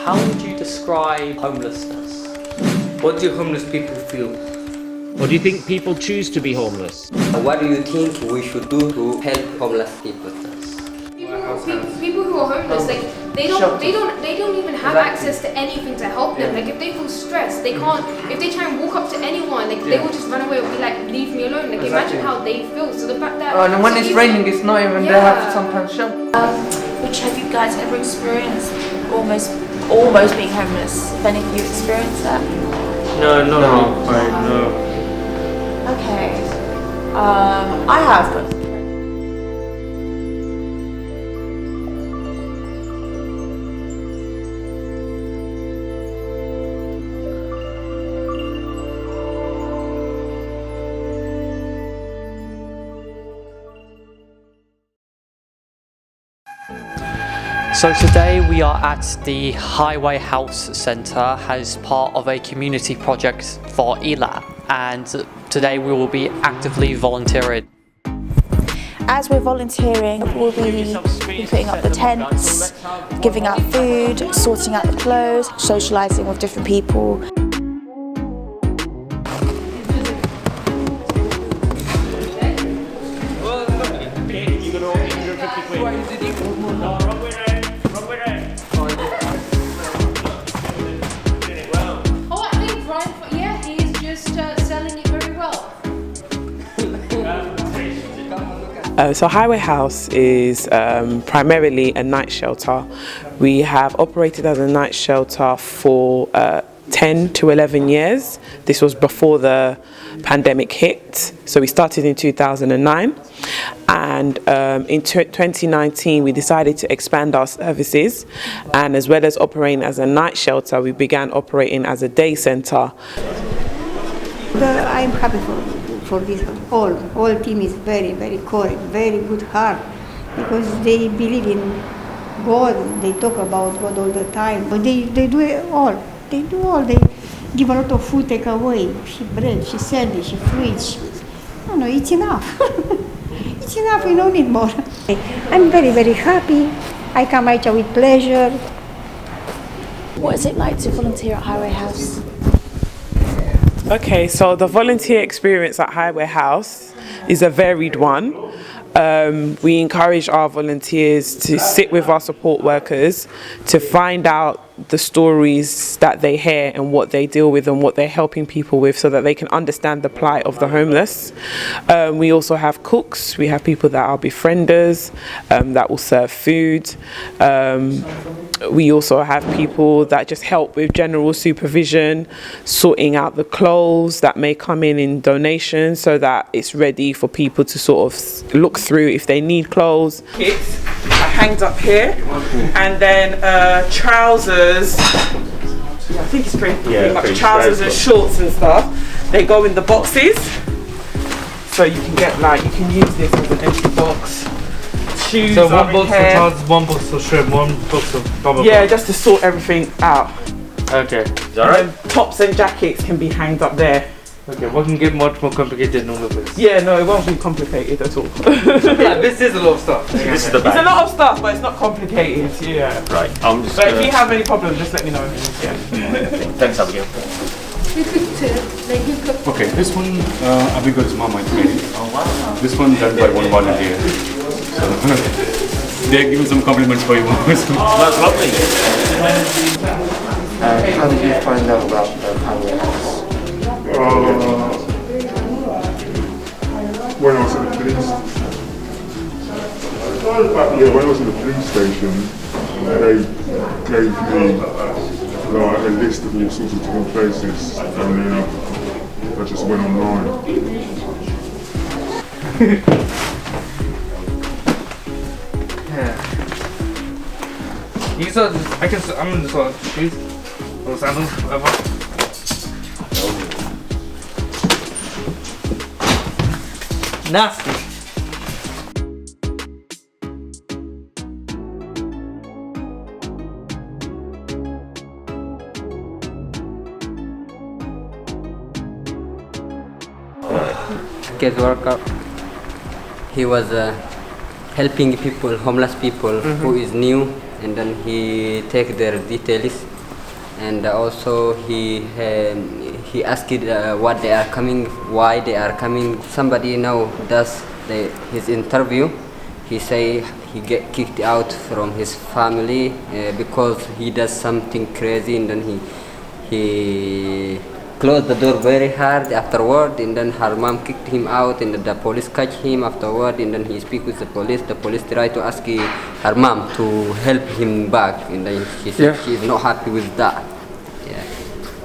How would you describe homelessness? What do homeless people feel? Or do you think people choose to be homeless? What do you think we should do to help homeless people? People who are homeless, like they don't even have access to anything to help them. Like if they feel stressed, they can't. If they try and walk up to anyone, like they will just run away or be like, "Leave me alone." Like imagine how they feel. So the fact that and when it's raining, it's not even they have sometimes shelter. Which have you guys ever experienced? Almost being homeless. Have any of you experienced that? No. Okay. I have. But So today we are at the Highway House Centre as part of a community project for ELATT, and today we will be actively volunteering. as we're volunteering, we'll be putting up the tents, giving out food, sorting out the clothes, socialising with different people. So Highway House is primarily a night shelter. We have operated as a night shelter for 10 to 11 years. This was before the pandemic hit. So we started in 2009, and in 2019 we decided to expand our services, and as well as operating as a night shelter, we began operating as a day centre. I'm happy for this whole team is very correct, very good heart, because they believe in God. They talk about God all the time, but they do it all. They do all. They give a lot of food take away. She bread, she sandwich, she fridge. No, it's enough. It's enough. We don't need more. I'm very happy. I come right here with pleasure. What is it like to volunteer at Highway House? Okay, so the volunteer experience at Highway House is a varied one. We encourage our volunteers to sit with our support workers to find out the stories that they hear and what they deal with and what they're helping people with, so that they can understand the plight of the homeless. We also have cooks. We have people that are befrienders, that will serve food. We also have people that just help with general supervision, sorting out the clothes that may come in donations, so that it's ready for people to sort of look through if they need clothes. Kits are hanged up here, and then trousers. I think it's pretty much trousers and shorts and stuff. They go in the boxes, so you can get you can use this as an empty box. Shoes. So one box for trousers, one box for shrimp, one box of bubble. Yeah, just to sort everything out. Okay. Is that right? And tops and jackets can be hanged up there. Okay, what can get much more complicated than all of this? Yeah, no, it won't be complicated at all. Yeah, this is a lot of stuff. This is the bag. It's a lot of stuff, but it's not complicated. Yeah. Right. I'm just. But if you have any problems, just let me know. Yeah. Thanks, Abigail. Okay, this one, Abigail's mom I made. Oh wow. This one done by one volunteer. So they're giving some compliments for you. That's lovely. How did you find out about the Highway House? When I was at the police, when I was at the police station, they gave me a list of all sorts of different places, and then I just went online. These are I'm in the shoes or sandals, whatever. Nasty. Case worker. He was helping people, homeless people, who is new and then he take their details, and also he asked what they are coming, why they are coming. Somebody now does his interview. He say he get kicked out from his family because he does something crazy, and then he closed the door very hard afterward, and then her mom kicked him out, and the police catch him afterward, and then he speak with the police. The police try to ask her mom to help him back, and then she said she is not happy with that.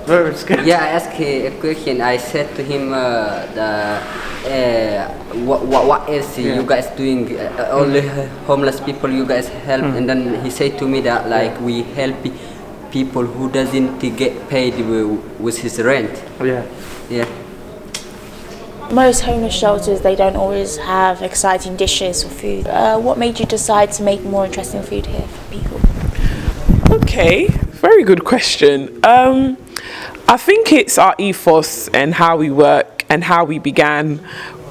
Very scary. Yeah, I asked a question. I said to him, what else you guys doing? Only homeless people you guys help, and then he said to me that like we help people who doesn't get paid with his rent. Yeah. Most homeless shelters, they don't always have exciting dishes or food. What made you decide to make more interesting food here for people? Okay, very good question. I think it's our ethos and how we work and how we began.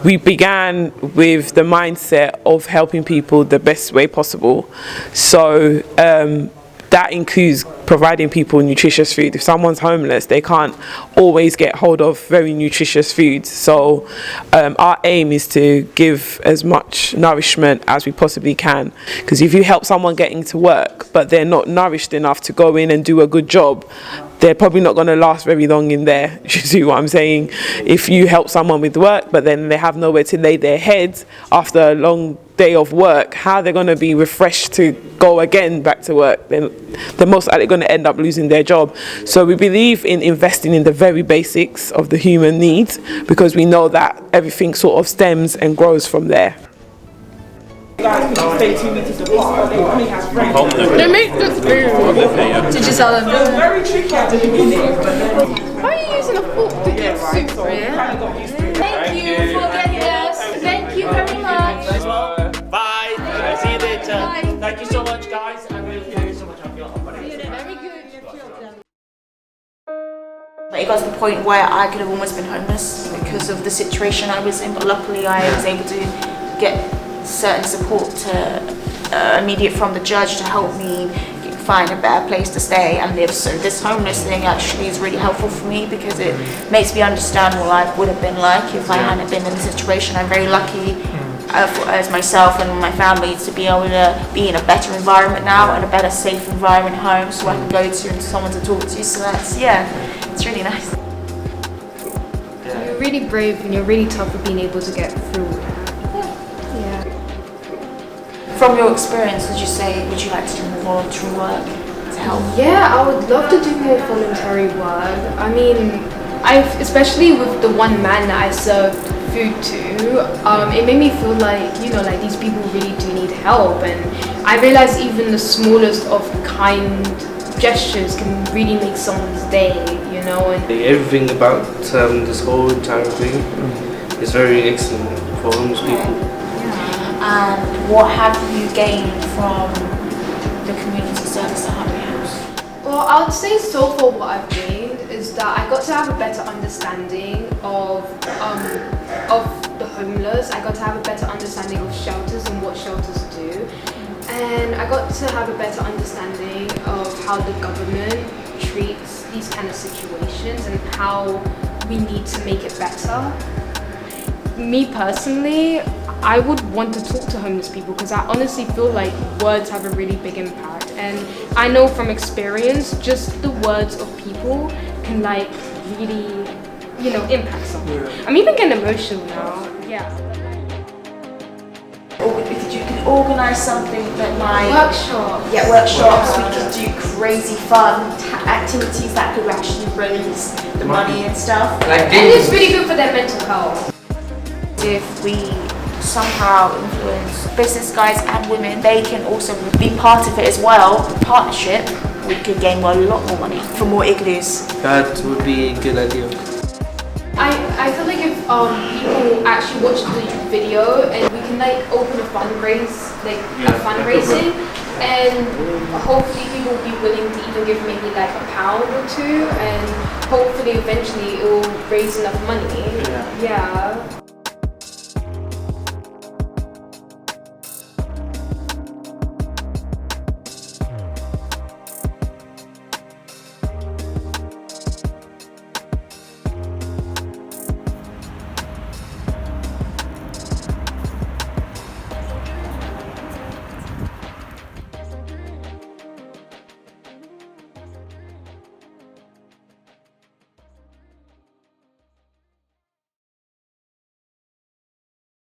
We began with the mindset of helping people the best way possible. So that includes providing people nutritious food. If someone's homeless, they can't always get hold of very nutritious food. So our aim is to give as much nourishment as we possibly can. Because if you help someone getting to work, but they're not nourished enough to go in and do a good job, they're probably not going to last very long in there. You see what I'm saying? If you help someone with work, but then they have nowhere to lay their heads after a long day of work, how they're going to be refreshed to go again back to work? Then they're most likely going to end up losing their job. So we believe in investing in the very basics of the human needs, because we know that everything sort of stems and grows from there. They make good food. Did you tell them? Why are you using a fork to get soup, Rhea? Thank you for getting us. Thank you very much. Bye. See you later. Bye. Thank you so much, guys. I really thank you so much. Very good. But it got to the point where I could have almost been homeless because of the situation I was in, but luckily I was able to get certain support immediate from the judge to help me find a better place to stay and live. So this homeless thing actually is really helpful for me because it makes me understand what life would have been like if I hadn't been in the situation. I'm very lucky as myself and my family to be able to be in a better environment now and a better safe environment home, so I can go to and someone to talk to. So that's, it's really nice. You're really brave and you're really tough for being able to get through. From your experience, would you like to do more voluntary work to help? Yeah, I would love to do more voluntary work. I mean, especially with the one man that I served food to, it made me feel like, like these people really do need help. And I realized even the smallest of kind gestures can really make someone's day, And everything about this whole entire thing is very excellent for homeless people. And what have you gained from the community service at Highway House? Well, I would say so far what I've gained is that I got to have a better understanding of the homeless. I got to have a better understanding of shelters and what shelters do. And I got to have a better understanding of how the government treats these kind of situations and how we need to make it better. Me personally, I would want to talk to homeless people because I honestly feel like words have a really big impact, and I know from experience just the words of people can really impact someone. I'm even getting emotional now. If you could organise something that workshops. Workshops, we could do crazy fun activities that could actually raise the money and stuff. And it's really good for their mental health. If we somehow influence business guys and women, they can also be part of it as well. Partnership, we could gain a lot more money for more igloos. That would be a good idea. I feel like if people actually watch the video and we can open a fundraising, and hopefully people will be willing to even give maybe £1 or £2, and hopefully eventually it will raise enough money. Yeah.